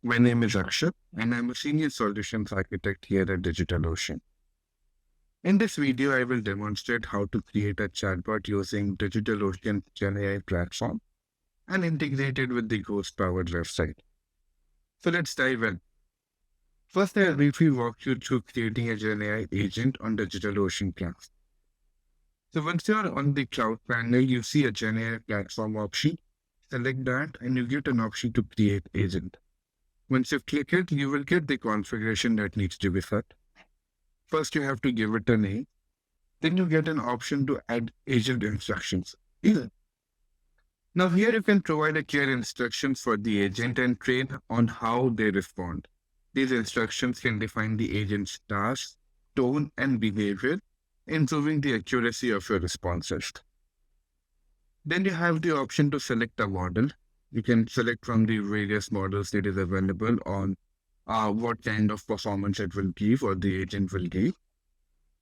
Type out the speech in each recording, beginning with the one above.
My name is Akshat, and I'm a senior solutions architect here at DigitalOcean. In this video, I will demonstrate how to create a chatbot using DigitalOcean GenAI platform and integrate it with the Ghost-powered website. So let's dive in. First, I'll briefly walk you through creating a GenAI agent on DigitalOcean Cloud. So once you're on the cloud panel, you see a GenAI platform option. Select that, and you get an option to create agent. Once you click it, you will get the configuration that needs to be set. First, you have to give it a name. Then you get an option to add agent instructions. Now here you can provide a clear instructions for the agent and train on how they respond. These instructions can define the agent's task, tone, and behavior, improving the accuracy of your responses. Then you have the option to select a model. You can select from the various models that is available on what kind of performance it will give or the agent will give.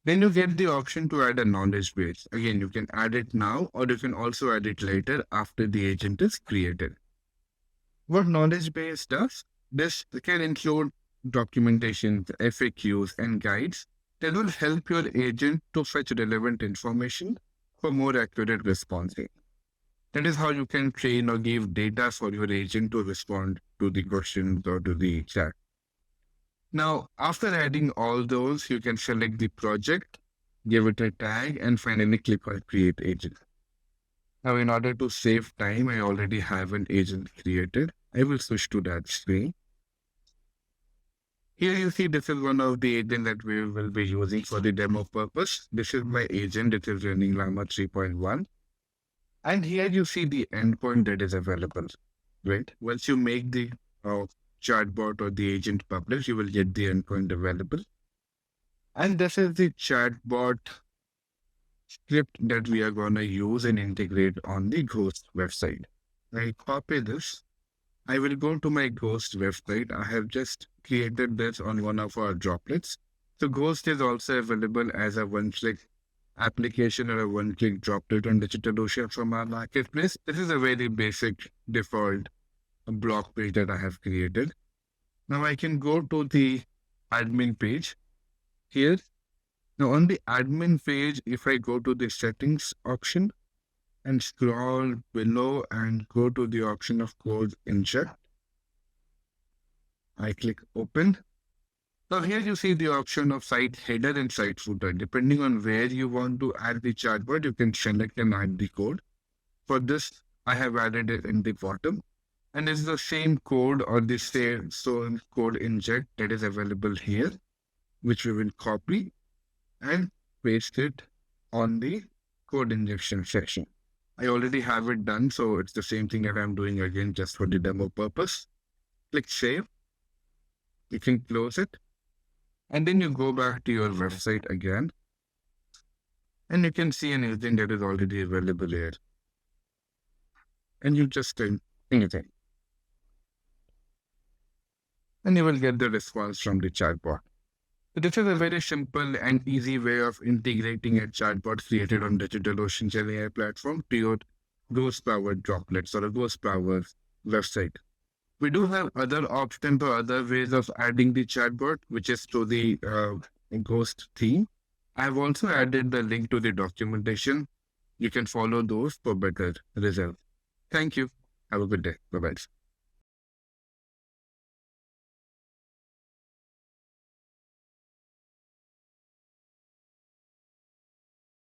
Then you get the option to add a knowledge base. Again, you can add it now or you can also add it later after the agent is created. What knowledge base does? This can include documentation, FAQs, and guides that will help your agent to fetch relevant information for more accurate responding. That is how you can train or give data for your agent to respond to the questions or to the chat. Now, after adding all those, you can select the project, give it a tag, and finally click on Create Agent. Now, in order to save time, I already have an agent created. I will switch to that screen. Here you see this is one of the agents that we will be using for the demo purpose. This is my agent. It is running Llama 3.1. And here you see the endpoint that is available, right? Once you make the chatbot or the agent publish, you will get the endpoint available. And this is the chatbot script that we are going to use and integrate on the Ghost website. I copy this. I will go to my Ghost website. I have just created this on one of our droplets. So Ghost is also available as a one-click application or a one-click droplet on DigitalOcean from our marketplace. This is a very basic default blog page that I have created. Now I can go to the admin page here. Now on the admin page, if I go to the settings option and scroll below and go to the option of code inject, I click open. Now here you see the option of site header and site footer. Depending on where you want to add the chatbot, you can select and add the code. For this, I have added it in the bottom. And it's the same code or the same code inject that is available here, which we will copy and paste it on the code injection section. I already have it done, so it's the same thing that I'm doing again just for the demo purpose. Click save. You can close it. And then you go back to your website again. And you can see anything that is already available here. And you just type anything. And you will get the response from the chatbot. So this is a very simple and easy way of integrating a chatbot created on DigitalOcean GenAI platform to your Ghost-powered droplets or a Ghost-powered website. We do have other options or other ways of adding the chatbot, which is to the Ghost theme. I have also added the link to the documentation. You can follow those for better results. Thank you. Have a good day. Bye-bye.